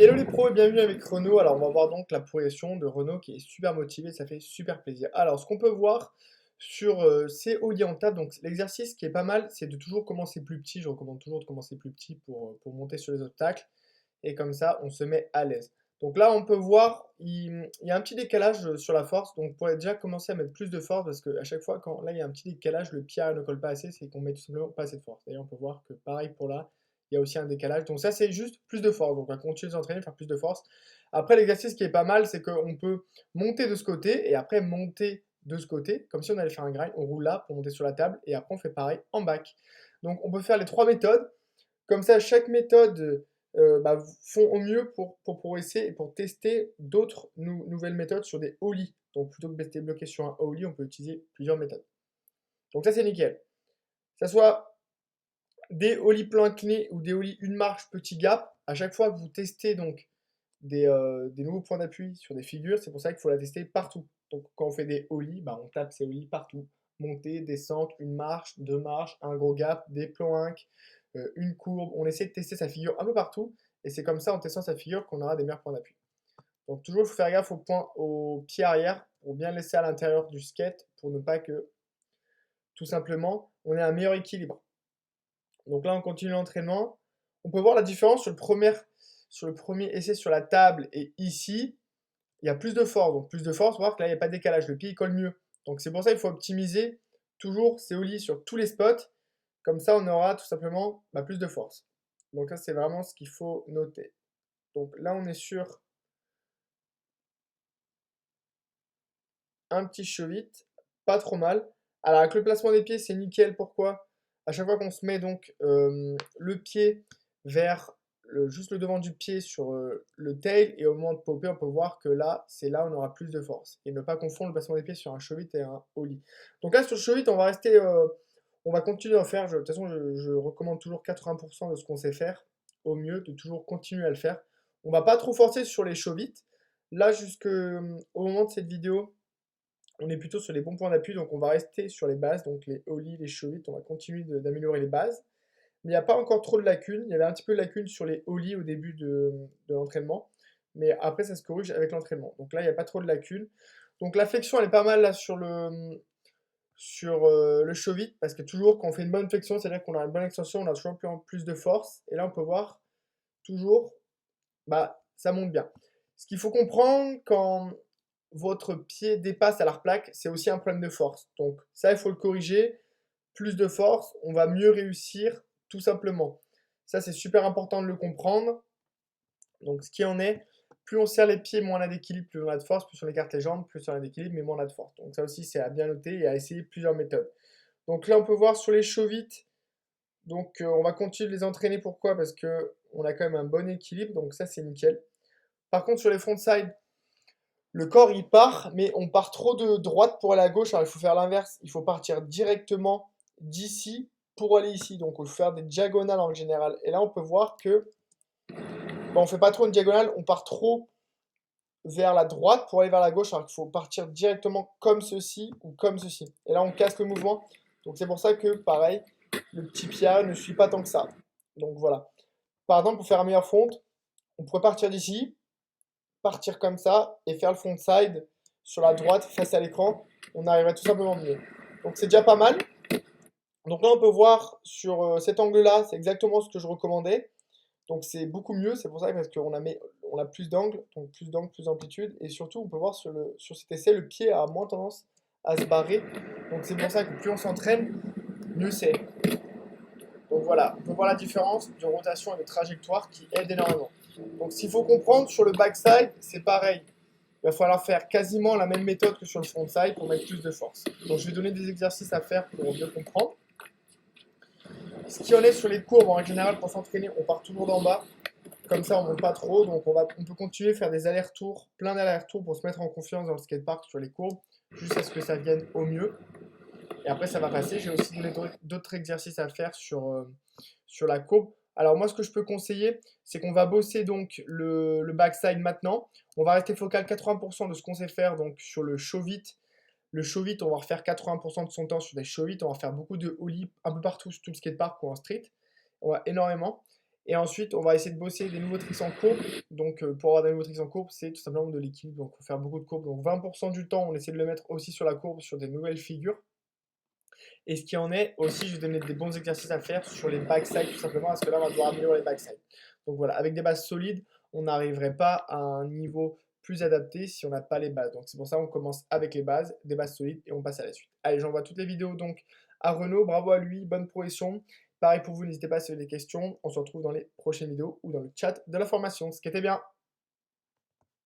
Hello les pros et bienvenue avec Renaud. Alors on va voir donc la progression de Renaud qui est super motivé, ça fait super plaisir. Alors ce qu'on peut voir sur ces hauliers en table, donc l'exercice qui est pas mal, c'est de toujours commencer plus petit. Je recommande toujours de commencer plus petit pour monter sur les obstacles. Et comme ça, on se met à l'aise. Donc là, on peut voir, il y a un petit décalage sur la force. Donc, on pourrait déjà commencer à mettre plus de force parce qu'à chaque fois, quand là, il y a un petit décalage, le pied ne colle pas assez, c'est qu'on met tout simplement pas assez de force. D'ailleurs, on peut voir que pareil pour là, il y a aussi un décalage. Donc, ça, c'est juste plus de force. Donc, on va continuer de s'entraîner, faire plus de force. Après, l'exercice qui est pas mal, c'est qu'on peut monter de ce côté et après monter de ce côté, comme si on allait faire un grind. On roule là pour monter sur la table et après, on fait pareil en back. Donc, on peut faire les trois méthodes. Comme ça, chaque méthode font au mieux pour progresser et pour tester d'autres nouvelles méthodes sur des ollies. Donc plutôt que de rester bloqué sur un ollie, on peut utiliser plusieurs méthodes. Donc ça c'est nickel. Que ce soit des ollies plein inclinés ou des ollies une marche petit gap, à chaque fois que vous testez donc des nouveaux points d'appui sur des figures, c'est pour ça qu'il faut la tester partout. Donc quand on fait des ollies, on tape ces ollies partout. Montée, descente, une marche, deux marches, un gros gap, des plans inc, une courbe. On essaie de tester sa figure un peu partout. Et c'est comme ça, en testant sa figure, qu'on aura des meilleurs points d'appui. Donc toujours, il faut faire gaffe au pied arrière pour bien laisser à l'intérieur du skate pour ne pas que, tout simplement, on ait un meilleur équilibre. Donc là, on continue l'entraînement. On peut voir la différence sur le premier essai sur la table et ici, il y a plus de force. Donc plus de force, on va voir que là, il n'y a pas de décalage. Le pied, il colle mieux. Donc c'est pour ça qu'il faut optimiser toujours ces ollies sur tous les spots. Comme ça, on aura tout simplement plus de force. Donc ça, c'est vraiment ce qu'il faut noter. Donc là, on est sur un petit chevite, pas trop mal. Alors avec le placement des pieds, c'est nickel. Pourquoi? À chaque fois qu'on se met donc le pied vers juste le devant du pied sur le tail et au moment de popper, on peut voir que là, c'est là où on aura plus de force. Et ne pas confondre le placement des pieds sur un chevite et un ollie. Donc là, sur le chevite, on va continuer à en faire. De toute façon, je recommande toujours 80% de ce qu'on sait faire, au mieux, de toujours continuer à le faire. On va pas trop forcer sur les chevites. Là, jusqu'au moment de cette vidéo, on est plutôt sur les bons points d'appui, donc on va rester sur les bases, donc les ollies, les chevites, on va continuer d'améliorer les bases. Mais il n'y a pas encore trop de lacunes, il y avait un petit peu de lacunes sur les ollies au début de l'entraînement, mais après ça se corrige avec l'entraînement. Donc là, il n'y a pas trop de lacunes. Donc la flexion, elle est pas mal là sur le chevite, parce que toujours quand on fait une bonne flexion, c'est-à-dire qu'on a une bonne extension, on a toujours plus de force, et là on peut voir toujours, ça monte bien. Ce qu'il faut comprendre quand votre pied dépasse à la plaque, c'est aussi un problème de force. Donc ça, il faut le corriger. Plus de force, on va mieux réussir, tout simplement. Ça, c'est super important de le comprendre. Donc ce qui en est, plus on serre les pieds, moins on a d'équilibre, plus on a de force, plus on écarte les jambes, plus on a d'équilibre, mais moins on a de force. Donc ça aussi, c'est à bien noter et à essayer plusieurs méthodes. Donc là, on peut voir sur les chevites. Donc on va continuer de les entraîner. Pourquoi? Parce que on a quand même un bon équilibre. Donc ça, c'est nickel. Par contre, sur les frontside, le corps il part, mais on part trop de droite pour aller à gauche. Alors il faut faire l'inverse. Il faut partir directement d'ici pour aller ici. Donc il faut faire des diagonales en général. Et là on peut voir que on fait pas trop une diagonale, on part trop vers la droite pour aller vers la gauche. Alors qu'il faut partir directement comme ceci ou comme ceci. Et là on casse le mouvement. Donc c'est pour ça que pareil, le petit pied ne suit pas tant que ça. Donc voilà. Par exemple, pour faire un meilleur front, on pourrait partir d'ici, partir comme ça et faire le frontside sur la droite face à l'écran, on arriverait tout simplement mieux. Donc c'est déjà pas mal. Donc là on peut voir sur cet angle-là, c'est exactement ce que je recommandais. Donc c'est beaucoup mieux, c'est pour ça parce on a plus d'angle, donc plus d'angle, plus d'amplitude. Et surtout on peut voir sur cet essai, le pied a moins tendance à se barrer. Donc c'est pour ça que plus on s'entraîne, mieux c'est. Donc voilà, on peut voir la différence de rotation et de trajectoire qui aide énormément. Donc s'il faut comprendre, sur le backside, c'est pareil. Il va falloir faire quasiment la même méthode que sur le frontside pour mettre plus de force. Donc je vais donner des exercices à faire pour mieux comprendre. Ce qui en est sur les courbes, en général, pour s'entraîner, on part toujours d'en bas. Comme ça, on ne monte pas trop. Donc on peut continuer à faire des allers-retours, plein d'allers-retours pour se mettre en confiance dans le skatepark sur les courbes, jusqu'à ce que ça vienne au mieux. Et après, ça va passer. J'ai aussi donné d'autres exercices à faire sur la courbe. Alors moi, ce que je peux conseiller, c'est qu'on va bosser donc le backside maintenant. On va rester focal 80% de ce qu'on sait faire donc sur le show-it. Le show-it, on va refaire 80% de son temps sur des show-it. On va faire beaucoup de ollies un peu partout sur tout le skatepark ou en street. On va énormément. Et ensuite, on va essayer de bosser des nouveaux tricks en courbe. Donc, pour avoir des nouveaux tricks en courbe, c'est tout simplement de l'équilibre. Donc, il faut faire beaucoup de courbes. Donc, 20% du temps, on essaie de le mettre aussi sur la courbe, sur des nouvelles figures. Et ce qui en est aussi, je vais donner des bons exercices à faire sur les backsides, tout simplement, parce que là, on va devoir améliorer les backsides. Donc voilà, avec des bases solides, on n'arriverait pas à un niveau plus adapté si on n'a pas les bases. Donc c'est pour ça qu'on commence avec les bases, des bases solides, et on passe à la suite. Allez, j'envoie toutes les vidéos donc à Renaud, bravo à lui, bonne progression. Pareil pour vous, n'hésitez pas si vous avez des questions, on se retrouve dans les prochaines vidéos ou dans le chat de la formation, ce qui était bien.